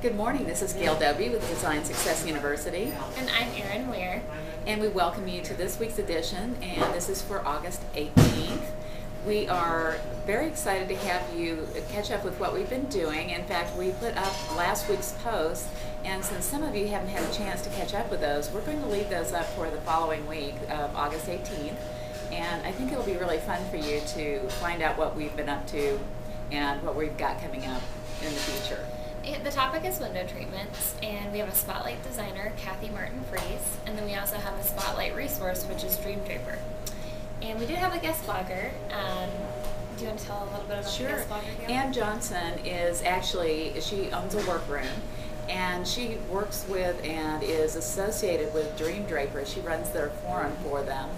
Good morning, this is Gail Dovey with Design Success University, And I'm Erin Weir. and we welcome you to this week's edition, and this is for August 18th. We are very excited to have you catch up with what we've been doing. In fact, we put up last week's post, and since some of you haven't had a chance to catch up with those, we're going to leave those up for the following week of August 18th, and I think it'll be really fun for you to find out what we've been up to and what we've got coming up in the future. The topic is window treatments, and we have a spotlight designer, Kathy Martin-Fries, and then we also have a spotlight resource, which is Dream Draper. And we did have a guest blogger. Do you want to tell a little bit about the guest blogger? Ann Johnson is actually, she owns a workroom, and she works with and is associated with Dream Draper. She runs their forum for them.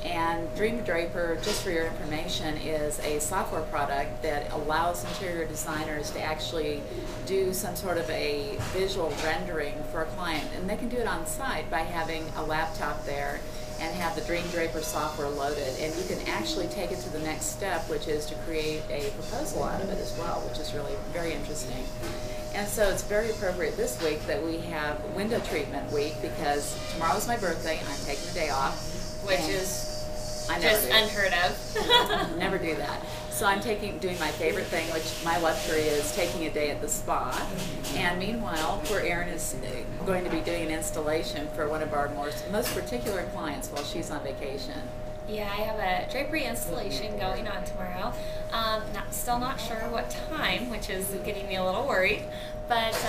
And Dream Draper, just for your information, is a software product that allows interior designers to actually do some sort of a visual rendering for a client. And they can do it on site by having a laptop there and have the Dream Draper software loaded. And you can actually take it to the next step, which is to create a proposal out of it as well, which is really very interesting. And so it's very appropriate this week that we have window treatment week, because tomorrow's my birthday and I'm taking the day off. Which is just unheard of. Never do that. So I'm doing my favorite thing, which my luxury is taking a day at the spa. And meanwhile, poor Erin is going to be doing an installation for one of our most particular clients while she's on vacation. Yeah, I have a drapery installation going on tomorrow. Still not sure what time, which is getting me a little worried. But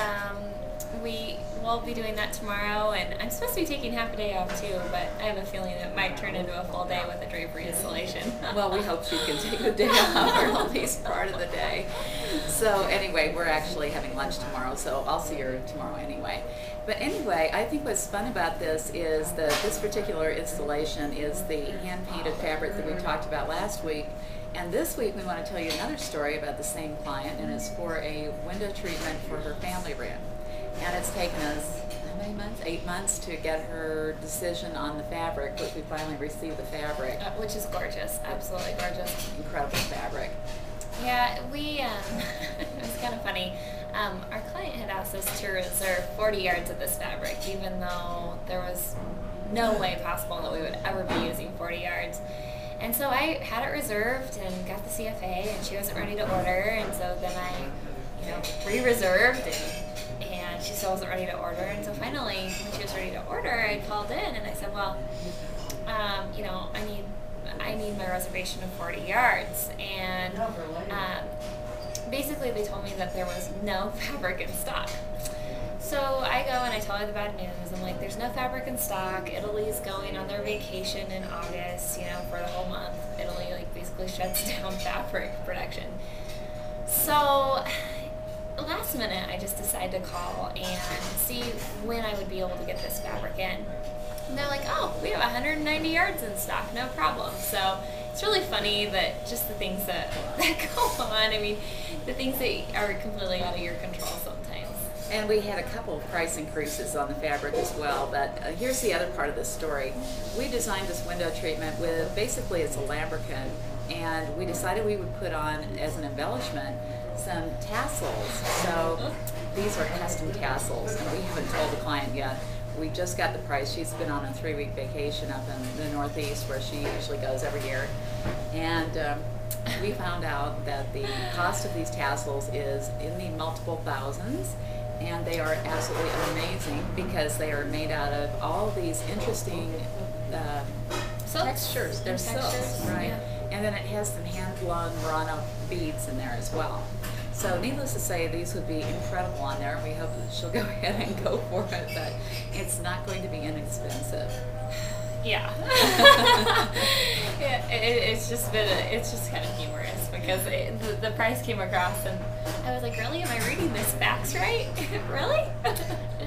we will be doing that tomorrow, and I'm supposed to be taking half a day off too, but I have a feeling it might turn into a full day with a drapery installation. Well, we hope she can take the day off, or at least part of the day. So anyway, we're actually having lunch tomorrow, so I'll see her tomorrow anyway. But anyway, I think what's fun about this is that this particular installation is the hand-painted fabric that we talked about last week. And this week we want to tell you another story about the same client, and it's for a window treatment for her family room. And it's taken us, how many months? 8 months to get her decision on the fabric, which we finally received the fabric. Which is gorgeous, absolutely gorgeous. Incredible fabric. Yeah, it was kind of funny. Our client had asked us to reserve 40 yards of this fabric, even though there was no way possible that we would ever be using 40 yards. And so I had it reserved and got the CFA, and she wasn't ready to order, and so then I, re-reserved, and she still wasn't ready to order. And so finally, when she was ready to order, I called in and I said, well, I need my reservation of 40 yards. And basically they told me that there was no fabric in stock. So I go and I tell her the bad news. I'm like, there's no fabric in stock. Italy's going on their vacation in August, for the whole month. Italy basically shuts down fabric production. So last minute, I just decided to call and see when I would be able to get this fabric in. And they're like, oh, we have 190 yards in stock, no problem. So it's really funny that just the things that go on, the things that are completely out of your control sometimes. And we had a couple of price increases on the fabric as well, but here's the other part of the story. We designed this window treatment with, basically it's a lambrequin, and we decided we would put on, as an embellishment, some tassels. So these are custom tassels, and we haven't told the client yet. We just got the price. She's been on a 3-week vacation up in the Northeast, where she usually goes every year. And we found out that the cost of these tassels is in the multiple thousands, and they are absolutely amazing because they are made out of all these interesting textures. They're silks, right? Yeah. And then it has some hand-blown Murano beads in there as well. So needless to say, these would be incredible on there, and we hope that she'll go ahead and go for it, but it's not going to be inexpensive. Yeah. It's just kind of humorous because the price came across and I was like, really? Am I reading this facts right? Really?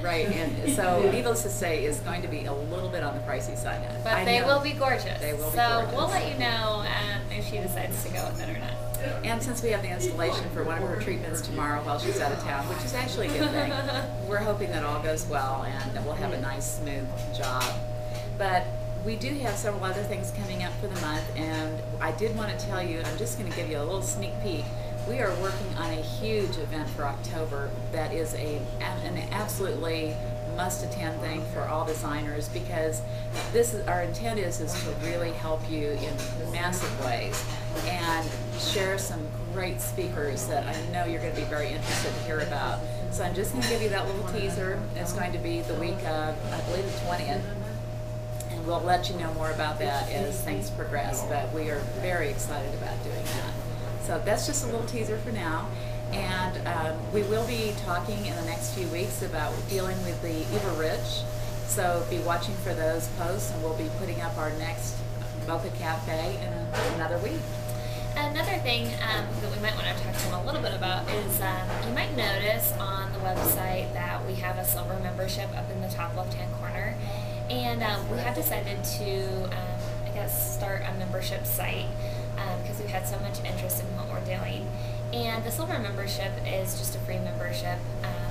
Right, and so needless to say, it's going to be a little bit on the pricey side. But they will be gorgeous. They will be gorgeous. So we'll let you know if she decides to go with it or not. And since we have the installation for one of her treatments tomorrow while she's out of town, which is actually a good thing, we're hoping that all goes well and that we'll have a nice, smooth job. But we do have several other things coming up for the month, and I did want to tell you, I'm just going to give you a little sneak peek. we are working on a huge event for October that is an absolutely must-attend thing for all designers, because our intent is to really help you in massive ways and share some great speakers that I know you're going to be very interested to hear about. So I'm just going to give you that little teaser. It's going to be the week of, I believe, the 20th. And we'll let you know more about that as things progress, but we are very excited about doing that. So that's just a little teaser for now. And we will be talking in the next few weeks about dealing with the uber rich. So be watching for those posts, and we'll be putting up our next Mocha Cafe in another week. Another thing that we might want to talk to them a little bit about is you might notice on the website that we have a silver membership up in the top left-hand corner. And we have decided to, I guess, start a membership site because we've had so much interest in what we're doing. And the silver membership is just a free membership.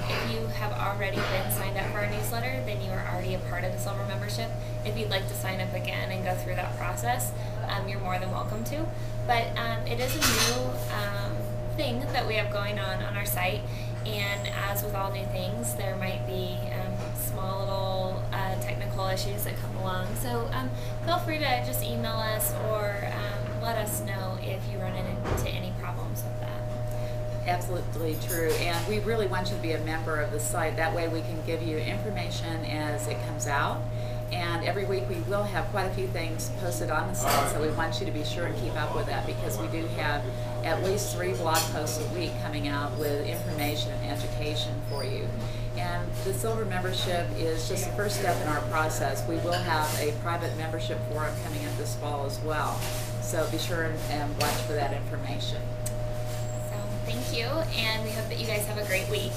If you have already been signed up for our newsletter, then you are already a part of the silver membership. If you'd like to sign up again and go through that process, you're more than welcome to. But it is a new thing that we have going on our site. And as with all new things, there might be small little technical issues that come along. So feel free to just email us or let us know if you run into any problems with that. Absolutely true, and we really want you to be a member of the site. That way we can give you information as it comes out, and every week we will have quite a few things posted on the site, so we want you to be sure and keep up with that, because we do have at least 3 blog posts a week coming out with information and education for you. And the silver membership is just the first step in our process. We will have a private membership forum coming up this fall as well, so be sure and watch for that information. Thank you, and we hope that you guys have a great week.